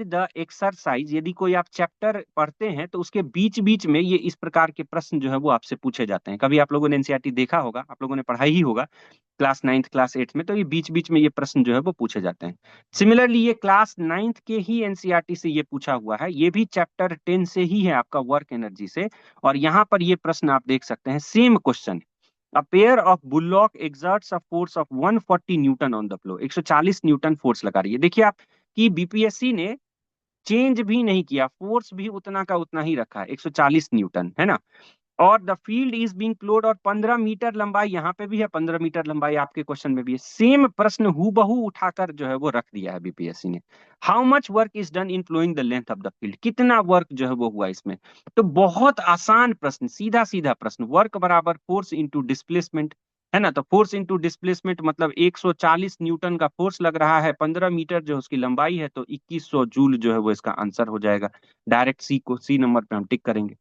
the exercise, यदि कोई आप चैप्टर पढ़ते हैं तो उसके बीच बीच में ये इस प्रकार के प्रश्न जो है वो आपसे पूछे जाते हैं। कभी आप लोगों ने एनसीईआरटी देखा होगा, आप लोगों ने पढ़ाई ही होगा क्लास 9th क्लास 8th में, तो ये बीच बीच में ये प्रश्न जो है वो पूछे जाते हैं। सिमिलरली ये क्लास 9th के ही एनसीईआरटी से ये पूछा हुआ है, ये भी चैप्टर 10 से ही है आपका, वर्क एनर्जी से, और यहाँ पर ये प्रश्न आप देख सकते हैं, same question. A pair of bullock exerts a force of 140 Newton on the flow, 140 Newton force लगा रही है। देखिए आप कि बीपीएससी ने चेंज भी नहीं किया, फोर्स भी उतना का उतना ही रखा है, 140 न्यूटन, है ना, और the field is being flowed, और 15 मीटर लंबाई यहाँ पे भी है, 15 मीटर लंबाई आपके क्वेश्चन में भी है, सेम प्रश्न हूबहू उठाकर जो है वो रख दिया है बीपीएससी ने। How much work is done in ploughing the length of the field, कितना वर्क जो है वो हुआ इसमें। तो बहुत आसान प्रश्न, सीधा सीधा प्रश्न, वर्क बराबर फोर्स इंटू डिस्प्लेसमेंट, है ना, तो फोर्स इंटू डिस्प्लेसमेंट मतलब 140 न्यूटन का फोर्स लग रहा है, 15 मीटर जो उसकी लंबाई है, तो 2100 जूल जो है वो इसका आंसर हो जाएगा। डायरेक्ट सी को सी नंबर पे हम टिक करेंगे।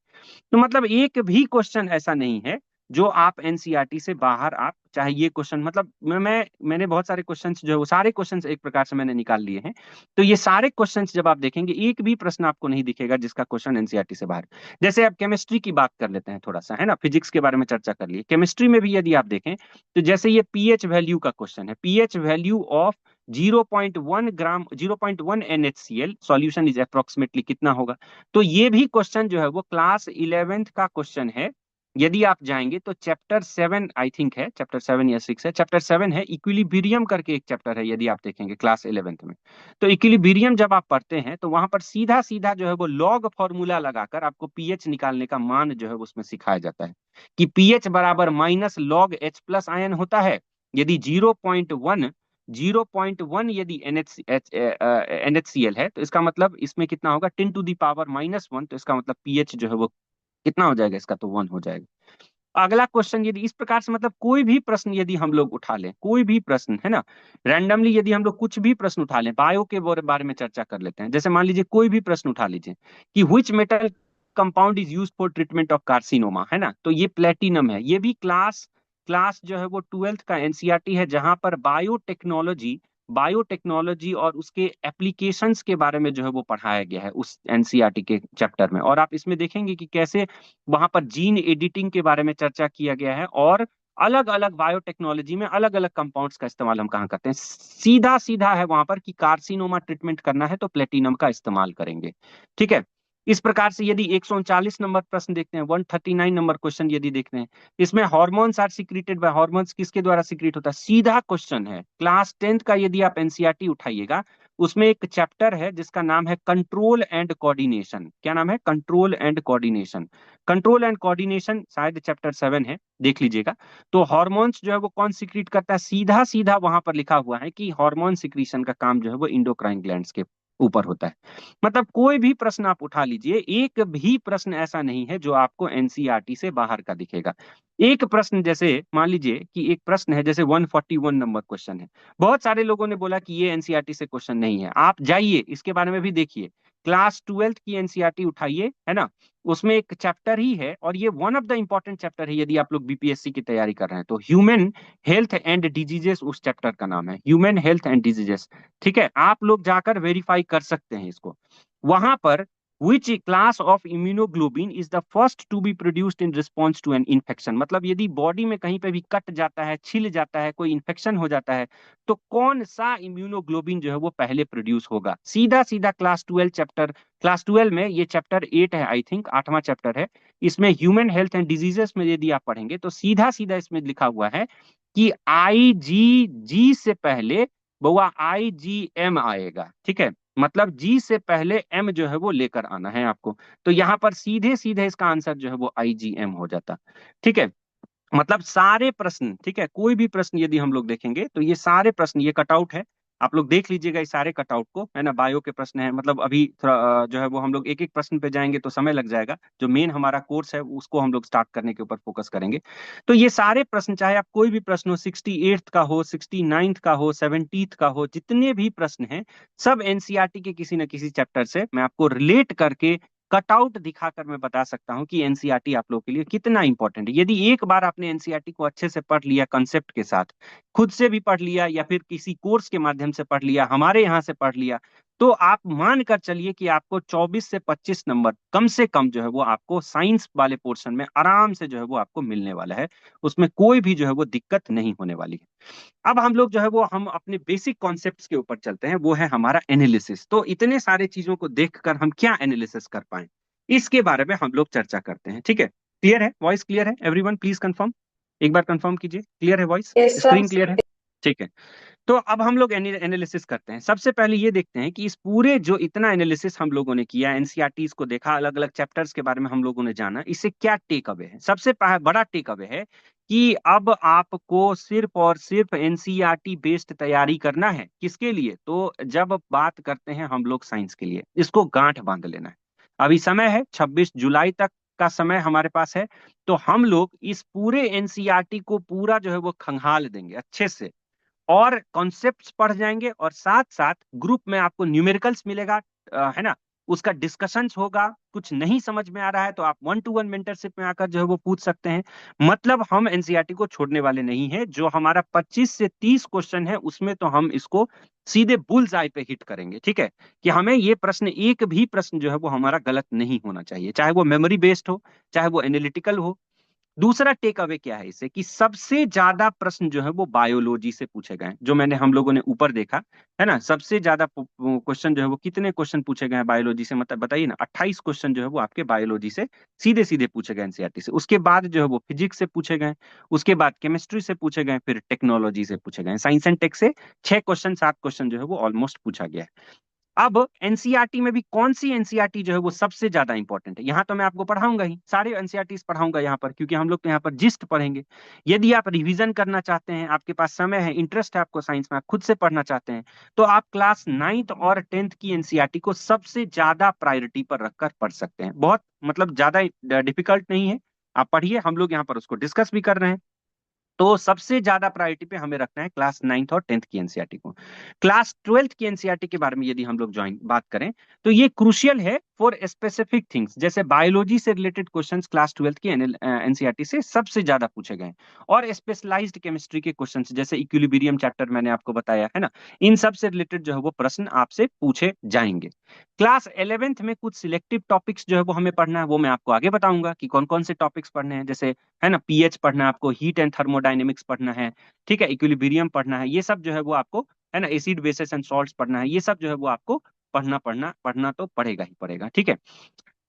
तो मतलब एक भी क्वेश्चन ऐसा नहीं है जो आप एनसीईआरटी से बाहर, आप चाहे ये क्वेश्चन, मतलब मैंने बहुत सारे क्वेश्चंस जो है वो सारे क्वेश्चंस एक प्रकार से मैंने निकाल लिए हैं, तो ये सारे क्वेश्चंस जब आप देखेंगे एक भी प्रश्न आपको नहीं दिखेगा जिसका क्वेश्चन एनसीईआरटी से बाहर। जैसे आप केमिस्ट्री की बात कर लेते हैं थोड़ा सा, है ना, फिजिक्स के बारे में चर्चा कर लिए, केमिस्ट्री में भी यदि आप देखें तो जैसे ये पीएच वैल्यू का क्वेश्चन है, pH value of 0.1 gram, 0.1 NaCl solution is approximately कितना होगा। तो ये भी क्वेश्चन जो है वो क्लास 11th का क्वेश्चन है। यदि आप जाएंगे तो चैप्टर 7 आई थिंक है, चैप्टर 7 या 6 है, चैप्टर 7 है, इक्विलिब्रियम करके एक चैप्टर है, यदि आप देखेंगे क्लास 11th में, तो इक्विलिब्रियम जब आप पढ़ते हैं तो वहां पर सीधा सीधा जो है वो लॉग फॉर्मूला लगाकर आपको पीएच निकालने का मान जो है उसमें सिखाया जाता है कि पीएच बराबर minus log H plus ion होता है। यदि 0.1 यदि NHCl है तो इसका मतलब इसमें कितना होगा, 10⁻⁻1, तो इसका मतलब पीएच जो है वो कितना हो जाएगा, इसका तो 1 हो जाएगा। अगला क्वेश्चन यदि इस प्रकार से, मतलब कोई भी प्रश्न यदि हम लोग उठा लें, कोई भी प्रश्न, है ना, रैंडमली यदि हम लोग कुछ भी प्रश्न उठा लें, बायो के बारे में चर्चा कर लेते हैं, जैसे मान लीजिए कोई भी प्रश्न उठा लीजिए कि which metal compound is used for treatment of carcinoma, है ना, तो ये प्लेटिनम है। ये भी क्लास क्लास जो है वो 12th का एनसीईआरटी है, जहां पर बायोटेक्नोलॉजी और उसके एप्लीकेशंस के बारे में जो है वो पढ़ाया गया है उस एनसीईआरटी के चैप्टर में। और आप इसमें देखेंगे कि कैसे वहां पर जीन एडिटिंग के बारे में चर्चा किया गया है, और अलग अलग बायोटेक्नोलॉजी में अलग अलग कंपाउंड्स का इस्तेमाल हम कहाँ करते हैं, सीधा सीधा है वहां पर कि कार्सिनोमा ट्रीटमेंट करना है तो प्लेटिनम का इस्तेमाल करेंगे। ठीक है, इस प्रकार से यदि 139 नंबर प्रश्न देखते हैं, 139 नंबर क्वेश्चन यदि देखते हैं, इसमें hormones are secreted by, hormones किसके द्वारा सीक्रेट होता है? सीधा क्वेश्चन है। क्लास 10th का यदि आप एनसीईआरटी उठाइएगा, उसमें एक चैप्टर है जिसका नाम है कंट्रोल एंड कोऑर्डिनेशन। क्या नाम है? Control and coordination. Control and coordination शायद चैप्टर 7 है, देख लीजिएगा। तो हॉर्मोन्स जो है वो कौन सीक्रेट करता है? सीधा सीधा वहां पर लिखा हुआ है कि हार्मोन सिक्रीशन का काम जो है वो इंडोक्राइन ग्लैंड्स के ऊपर होता है। मतलब कोई भी प्रश्न आप उठा लीजिए, एक भी प्रश्न ऐसा नहीं है जो आपको एनसीईआरटी से बाहर का दिखेगा। एक प्रश्न जैसे मान लीजिए कि एक प्रश्न है जैसे 141 नंबर क्वेश्चन है, बहुत सारे लोगों ने बोला कि ये एनसीईआरटी से क्वेश्चन नहीं है। आप जाइए इसके बारे में भी देखिए, क्लास 12th की एनसीईआरटी उठाइए, है ना, उसमें एक चैप्टर ही है और ये one of the important chapter है यदि आप लोग बीपीएससी की तैयारी कर रहे हैं तो। ह्यूमन हेल्थ एंड डिजीजेस उस चैप्टर का नाम है, ह्यूमन हेल्थ एंड डिजीजेस। ठीक है, आप लोग जाकर वेरीफाई कर सकते हैं इसको। वहां पर which class of immunoglobulin is the first to be produced in response to an infection, मतलब यदि बॉडी में कहीं पे भी कट जाता है, छिल जाता है, कोई इन्फेक्शन हो जाता है, तो कौन सा इम्यूनोग्लोबिन जो है वो पहले प्रोड्यूस होगा? सीधा सीधा क्लास 12 चैप्टर, क्लास 12 में ये चैप्टर 8 है, आई थिंक 8वां चैप्टर है। इसमें ह्यूमन हेल्थ एंड डिजीजेस में यदि आप पढ़ेंगे तो सीधा सीधा इसमें लिखा हुआ है कि IgG से पहले बउआ IgM आएगा। ठीक है, मतलब जी से पहले एम जो है वो लेकर आना है आपको। तो यहां पर सीधे सीधे इसका आंसर जो है वो IgM हो जाता। ठीक है, मतलब सारे प्रश्न, ठीक है, कोई भी प्रश्न यदि हम लोग देखेंगे तो ये सारे प्रश्न, ये कटआउट है, आप लोग देख लीजिएगा इस सारे कटआउट को, है ना। बायो के प्रश्न है, मतलब अभी थोड़ा जो है वो हम लोग एक एक प्रश्न पे जाएंगे तो समय लग जाएगा। जो मेन हमारा कोर्स है उसको हम लोग स्टार्ट करने के ऊपर फोकस करेंगे। तो ये सारे प्रश्न, चाहे आप कोई भी प्रश्न हो, 68th का हो, 69th का हो, 70th का हो, जितने भी प्रश्न हैं सब एनसीईआरटी के किसी न किसी चैप्टर से मैं आपको रिलेट करके कटआउट दिखाकर मैं बता सकता हूं कि एनसीईआरटी आप लोगों के लिए कितना इंपॉर्टेंट है। यदि एक बार आपने एनसीईआरटी को अच्छे से पढ़ लिया, कंसेप्ट के साथ, खुद से भी पढ़ लिया या फिर किसी कोर्स के माध्यम से पढ़ लिया, हमारे यहाँ से पढ़ लिया, तो आप मान कर चलिए कि आपको 24 से 25 नंबर कम से कम जो है वो आपको साइंस वाले पोर्शन में आराम से जो है वो आपको मिलने वाला है। उसमें कोई भी जो है वो दिक्कत नहीं होने वाली है। अब हम लोग जो है वो हम अपने बेसिक कॉन्सेप्ट्स के ऊपर चलते हैं, वो है हमारा एनालिसिस। तो इतने सारे चीजों को देखकर हम क्या एनालिसिस कर पाए, इसके बारे में हम लोग चर्चा करते हैं। ठीक है, क्लियर है? वॉइस क्लियर है? एवरीवन प्लीज कंफर्म, एक बार कंफर्म कीजिए, क्लियर है voice, yes sir. Screen clear है? ठीक है, तो अब हम लोग एनालिसिस करते हैं। सबसे पहले ये देखते हैं कि इस पूरे जो इतना एनालिसिस हम लोगों ने किया, एनसीईआरटीज को देखा, अलग अलग चैप्टर्स के बारे में हम लोगों ने जाना, इससे क्या टेक अवे है? सबसे बड़ा टेक अवे है कि अब आपको सिर्फ और सिर्फ एनसीईआरटी बेस्ड तैयारी करना है। किसके लिए? तो जब बात करते हैं हम लोग साइंस के लिए, इसको गांठ बांध लेना है। अभी समय है, 26 जुलाई तक का समय हमारे पास है। तो हम लोग इस पूरे एनसीईआरटी को पूरा जो है वो खंगाल देंगे अच्छे से, और कॉन्सेप्ट्स पढ़ जाएंगे, और साथ साथ ग्रुप में आपको न्यूमेरिकल्स मिलेगा, है ना, उसका डिस्कशंस होगा। कुछ नहीं समझ में आ रहा है तो आप 1-to-1 मेंटरशिप में आकर जो है वो पूछ सकते हैं। मतलब हम एनसीईआरटी को छोड़ने वाले नहीं है। जो हमारा 25 से 30 क्वेश्चन है उसमें तो हम इसको सीधे बुल्स आई पे हिट करेंगे। ठीक है, कि हमें ये प्रश्न, एक भी प्रश्न जो है वो हमारा गलत नहीं होना चाहिए, चाहे वो मेमोरी बेस्ड हो, चाहे वो एनालिटिकल हो। दूसरा टेक अवे क्या है इससे, कि सबसे ज्यादा प्रश्न जो है वो बायोलॉजी से पूछे गए हैं। जो मैंने हम लोगों ने ऊपर देखा है ना, सबसे ज्यादा क्वेश्चन जो है वो कितने क्वेश्चन पूछे गए हैं बायोलॉजी से, मतलब बताइए ना, 28 क्वेश्चन जो है वो आपके बायोलॉजी से सीधे सीधे पूछे गए एनसीईआरटी से। उसके बाद जो है वो फिजिक्स से पूछे गए, उसके बाद केमिस्ट्री से पूछे गए, फिर टेक्नोलॉजी से पूछे गए। साइंस एंड टेक से 6 क्वेश्चन 7 क्वेश्चन जो है वो ऑलमोस्ट पूछा गया है। अब एनसीईआरटी में भी कौन सी एनसीईआरटी जो है वो सबसे ज्यादा इंपॉर्टेंट है, यहाँ तो मैं आपको पढ़ाऊंगा ही, सारे एनसीईआरटी पढ़ाऊंगा यहाँ पर, क्योंकि हम लोग तो यहाँ पर जिस्ट पढ़ेंगे। यदि आप रिवीजन करना चाहते हैं, आपके पास समय है, इंटरेस्ट है आपको साइंस में, आप खुद से पढ़ना चाहते हैं, तो आप क्लास 9th और 10th की एनसीईआरटी को सबसे ज्यादा प्रायोरिटी पर रखकर पढ़ सकते हैं। बहुत मतलब ज्यादा डिफिकल्ट नहीं है, आप पढ़िए, हम लोग यहाँ पर उसको डिस्कस भी कर रहे हैं। तो सबसे ज्यादा प्रायोरिटी पे हमें रखना है क्लास 9th और 10th की एनसीईआरटी को। क्लास 12th की एनसीईआरटी के बारे में यदि हम लोग ज्वाइन बात करें, तो ये क्रूशियल है फॉर स्पेसिफिक थिंग्स। जैसे बायोलॉजी से रिलेटेड क्वेश्चंस क्लास 12th की एनसीईआरटी से सबसे ज्यादा पूछे गए, और स्पेशलाइज्ड केमिस्ट्री के क्वेश्चंस जैसे इक्विलिब्रियम चैप्टर मैंने आपको बताया है ना, इन सब से रिलेटेड जो है वो प्रश्न आपसे पूछे जाएंगे। क्लास 11th में कुछ सिलेक्टिव टॉपिक्स जो है वो हमें पढ़ना है, वो मैं आपको आगे बताऊंगा कि कौन कौन से टॉपिक्स पढ़ने हैं। जैसे, है ना, पीएच पढ़ना है आपको, हीट एंड थर्मोडायनेमिक्स पढ़ना है, ठीक है, इक्विलिब्रियम पढ़ना है, ये सब जो है वो आपको, है ना, एसिड बेसिस एंड सॉल्ट्स पढ़ना है, ये सब जो है वो आपको पढ़ना पढ़ना पढ़ना तो पड़ेगा ही पड़ेगा। ठीक है,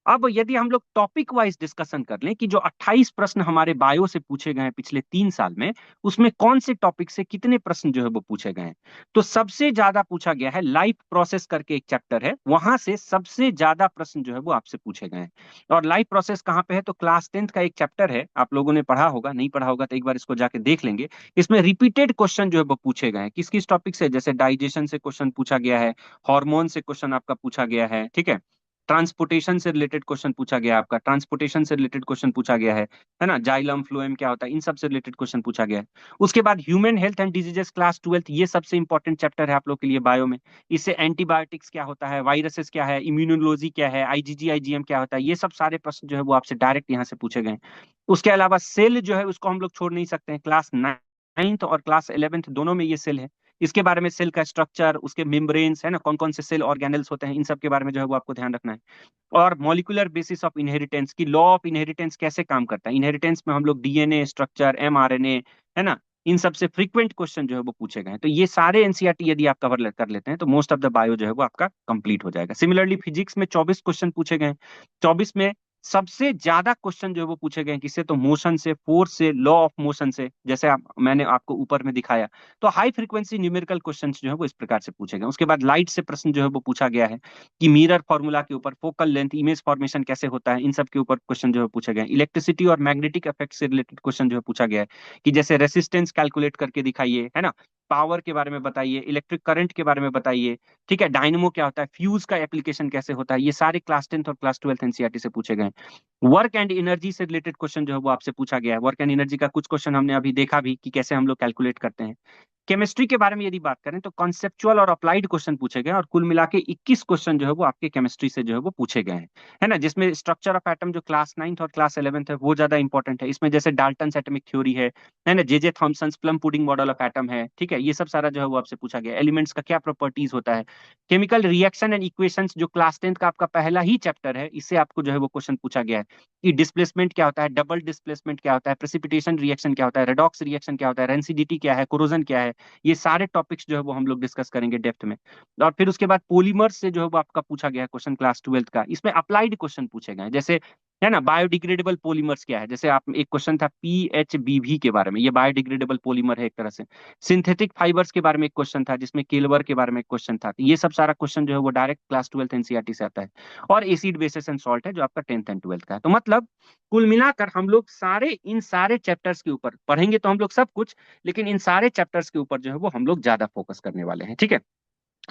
अब यदि हम लोग टॉपिक वाइज डिस्कशन कर लें कि जो 28 प्रश्न हमारे बायो से पूछे गए हैं पिछले 3 साल में, उसमें कौन से टॉपिक से कितने प्रश्न जो है वो पूछे गए हैं, तो सबसे ज्यादा पूछा गया है लाइफ प्रोसेस करके एक चैप्टर है, वहां से सबसे ज्यादा प्रश्न जो है वो आपसे पूछे गए हैं। और लाइफ प्रोसेस कहाँ पे है, तो क्लास 10th का एक चैप्टर है, आप लोगों ने पढ़ा होगा, नहीं पढ़ा होगा तो एक बार इसको जाके देख लेंगे। इसमें रिपीटेड क्वेश्चन जो है वो पूछे गए हैं, किस किस टॉपिक से, जैसे डाइजेशन से क्वेश्चन पूछा गया है, हार्मोन से क्वेश्चन आपका पूछा गया है, ठीक है, ट्रांसपोर्टेशन से रिलेटेड क्वेश्चन पूछा गया है, आपका ट्रांसपोर्टेशन से रिलेटेड क्वेश्चन पूछा गया है ना, जाइलम फ्लोएम क्या होता है, इन सब से रिलेटेड क्वेश्चन पूछा गया है। उसके बाद human health and diseases class 12th, ये सबसे इंपॉर्टेंट चैप्टर है आप लोग के लिए बायो में। इससे एंटीबायोटिक्स क्या होता है, वायरसेस क्या है, इम्यूनोलॉजी क्या है, आईजीजी आईजीएम क्या होता है, ये सब सारे प्रश्न जो है वो आपसे डायरेक्ट यहाँ से पूछे गए हैं। उसके अलावा सेल जो है उसको हम लोग छोड़ नहीं सकते हैं, क्लास 9th और क्लास 11th दोनों में ये सेल है। इसके बारे में, सेल का स्ट्रक्चर, उसके मेम्ब्रेन्स है ना, कौन कौन से सेल ऑर्गेनल्स होते हैं, इन सब के बारे में जो है वो आपको ध्यान रखना है। और मॉलिक्यूलर बेसिस ऑफ इनहेरिटेंस की, लॉ ऑफ इनहेरिटेंस कैसे काम करता है, इनहेरिटेंस में हम लोग डीएनए स्ट्रक्चर, एमआरएनए, है ना, इन सबसे फ्रीक्वेंट क्वेश्चन जो है वो पूछे गए हैं। तो ये सारे एनसीईआरटी यदि आप कवर कर लेते हैं तो मोस्ट ऑफ द बायो जो है वो आपका कंप्लीट हो जाएगा। सिमिलरली फिजिक्स में 24 क्वेश्चन पूछे गए हैं, 24 में सबसे ज्यादा क्वेश्चन जो है वो पूछे गए हैं किससे, तो मोशन से, फोर्स से, लॉ ऑफ मोशन से, जैसे मैंने आपको ऊपर में दिखाया। तो हाई फ्रीक्वेंसी न्यूमेरिकल क्वेश्चन जो है वो इस प्रकार से पूछे गए। उसके बाद लाइट से प्रश्न जो है वो पूछा गया है कि मिरर फॉर्मूला के ऊपर, फोकल लेंथ, इमेज फॉर्मेशन कैसे होता है, इन सब के ऊपर क्वेश्चन जो है पूछे गए। इलेक्ट्रिसिटी और मैग्नेटिक इफेक्ट से रिलेटेड क्वेश्चन जो है पूछा गया है कि जैसे रेसिस्टेंस कैलकुलेट करके दिखाइए, है ना, पावर के बारे में बताइए, इलेक्ट्रिक करंट के बारे में बताइए, ठीक है, डायनेमो क्या होता है, फ्यूज का एप्लीकेशन कैसे होता है, ये सारे क्लास 10th और क्लास 12th एनसीईआरटी से पूछे गए। वर्क एंड एनर्जी से रिलेटेड क्वेश्चन जो है वो आपसे पूछा गया है। वर्क एंड एनर्जी का कुछ क्वेश्चन हमने अभी देखा भी कि कैसे हम लोग कैलकुलेट करते हैं। केमिस्ट्री के बारे में यदि बात करें तो कॉन्सेप्चुअल और अप्लाइड क्वेश्चन पूछे गए, और कुल मिला के 21 क्वेश्चन जो है वो आपके केमिस्ट्री से जो है वो पूछे गए हैं, है ना, जिसमें स्ट्रक्चर ऑफ एटम जो क्लास 9th और क्लास 11th है वो ज्यादा इंपॉर्टेंट है। इसमें जैसे डाल्टन एटॉमिक थ्योरी है ना, J Thomson plum pudding model of atom है, ठीक है, ये सब सारा जो है वो आपसे पूछा गया। एलिमेंट्स का क्या प्रॉपर्टीज होता है, केमिकल रिएक्शन एंड इक्वेशंस जो क्लास 10th का आपका पहला ही चैप्टर है, इससे आपको जो है वो क्वेश्चन पूछा गया है कि डिस्प्लेसमेंट क्या होता है, डबल डिस्प्लेसमेंट क्या होता है, प्रेसिपिटेशन रिएक्शन क्या होता है, रेडॉक्स रिएक्शन क्या होता है, रेंसिडिटी क्या है, कोरोजन क्या है, ये सारे टॉपिक्स जो है वो हम लोग डिस्कस करेंगे डेप्थ में। और फिर उसके बाद पॉलीमर्स से जो है वो आपका पूछा गया है क्वेश्चन क्लास 12th का, इसमें अप्लाइड क्वेश्चन पूछे गए हैं, जैसे है ना, बायोडिग्रेडेबल पॉलीमर्स क्या है, जैसे आप, एक क्वेश्चन था पीएचबीवी के बारे में, ये बायोडिग्रेडेबल पॉलीमर है एक तरह से। सिंथेटिक फाइबर्स के बारे में एक क्वेश्चन था, जिसमें केलवर के बारे में एक क्वेश्चन था। तो ये सब सारा क्वेश्चन जो है वो डायरेक्ट क्लास 12th एनसीईआरटी से आता है। और एसिड बेसिस एंड सॉल्ट है जो आपका 10th एंड 12th का है। तो मतलब कुल मिलाकर हम लोग सारे, इन सारे चैप्टर्स के ऊपर पढ़ेंगे तो हम लोग सब कुछ, लेकिन इन सारे चैप्टर्स के ऊपर जो है वो हम लोग ज्यादा फोकस करने वाले हैं, ठीक है।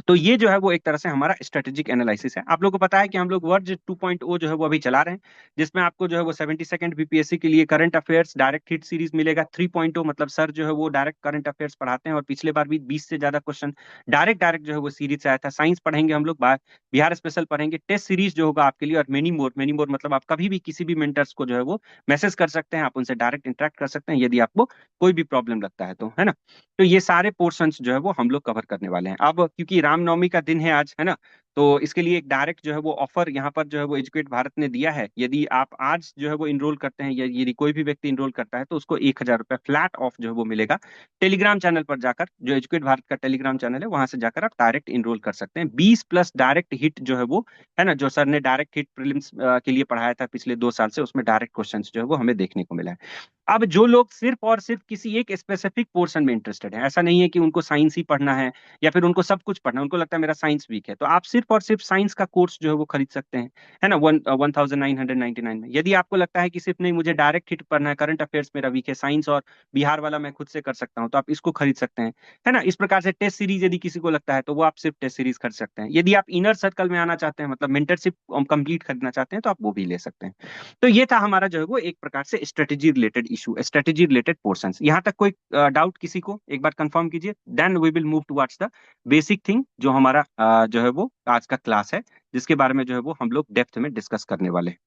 तो ये जो है वो एक तरह से हमारा स्ट्रेटेजिक एनालिसिस है। आप लोगों को पता है कि हम लोग वर्ज 2.0 जो है वो अभी चला रहे हैं, जिसमें आपको जो है वो 72nd बीपीएससी के लिए current affairs direct hit series मिलेगा। 3.0 मतलब सर जो है वो डायरेक्ट करंट अफेयर्स पढ़ाते हैं, और पिछले बार भी 20 से ज्यादा क्वेश्चन डायरेक्ट डायरेक्ट जो है वो सीरीज से आया था। साइंस पढ़ेंगे हम लोग, बिहार स्पेशल पढ़ेंगे, टेस्ट सीरीज जो होगा आपके लिए, और मेनी मोर मतलब आप कभी भी किसी भी मेंटर्स को जो है वो मैसेज कर सकते हैं, आप उनसे डायरेक्ट इंटरेक्ट कर सकते हैं यदि आपको कोई भी प्रॉब्लम लगता है तो, है ना। तो ये सारे पोर्शंस जो है वो हम लोग कवर करने वाले हैं। अब क्योंकि रामनवमी का दिन है आज, है ना, तो इसके लिए एक डायरेक्ट जो है वो ऑफर यहाँ पर जो है वो एजुकेट भारत ने दिया है। यदि आप आज जो है वो इनरोल करते हैं, या यदि कोई भी व्यक्ति इनरोल करता है, तो उसको 1,000 रुपये फ्लैट ऑफ जो है वो मिलेगा। टेलीग्राम चैनल पर जाकर, जो एजुकेट भारत का टेलीग्राम चैनल है, वहां से जाकर आप डायरेक्ट इनरोल कर सकते हैं। 20+ डायरेक्ट हिट जो है वो, है ना, जो सर ने डायरेक्ट हिट प्रीलिम्स के लिए पढ़ाया था पिछले 2 साल से, उसमें डायरेक्ट क्वेश्चन जो है वो हमें देखने को मिला है। अब जो लोग सिर्फ और सिर्फ किसी एक स्पेसिफिक पोर्शन में इंटरेस्टेड है, ऐसा नहीं है कि उनको साइंस ही पढ़ना है या फिर उनको सब कुछ पढ़ना है, उनको लगता है मेरा साइंस वीक है, तो आप सिर्फ और सिर्फ साइंस का कोर्स जो है वो खरीद सकते हैं, है ना, 1999 में। यदि आपको लगता है कि सिर्फ नहीं, मुझे डायरेक्ट हिट पढ़ना है, करंट अफेयर्स मेरा वीक है, साइंस और बिहार वाला मैं खुद से कर सकता हूँ, तो आप इसको खरीद सकते हैं, है ना। इस प्रकार से टेस्ट सीरीज यदि किसी को लगता है तो वो आप सिर्फ टेस्ट सीरीज खरीद सकते हैं। यदि आप इनर सर्कल में आना चाहते हैं, मतलब मेंटरशिप कंप्लीट खरीदना चाहते हैं, तो आप वो भी ले सकते हैं। तो ये था हमारा जो है वो एक प्रकार से strategy related issue, strategy related portions. यहाँ तक कोई डाउट किसी को, एक बार कंफर्म कीजिए, then we will move towards the basic thing, जो हमारा जो है वो आज का क्लास है, जिसके बारे में जो है वो हम लोग डेप्थ में डिस्कस करने वाले हैं।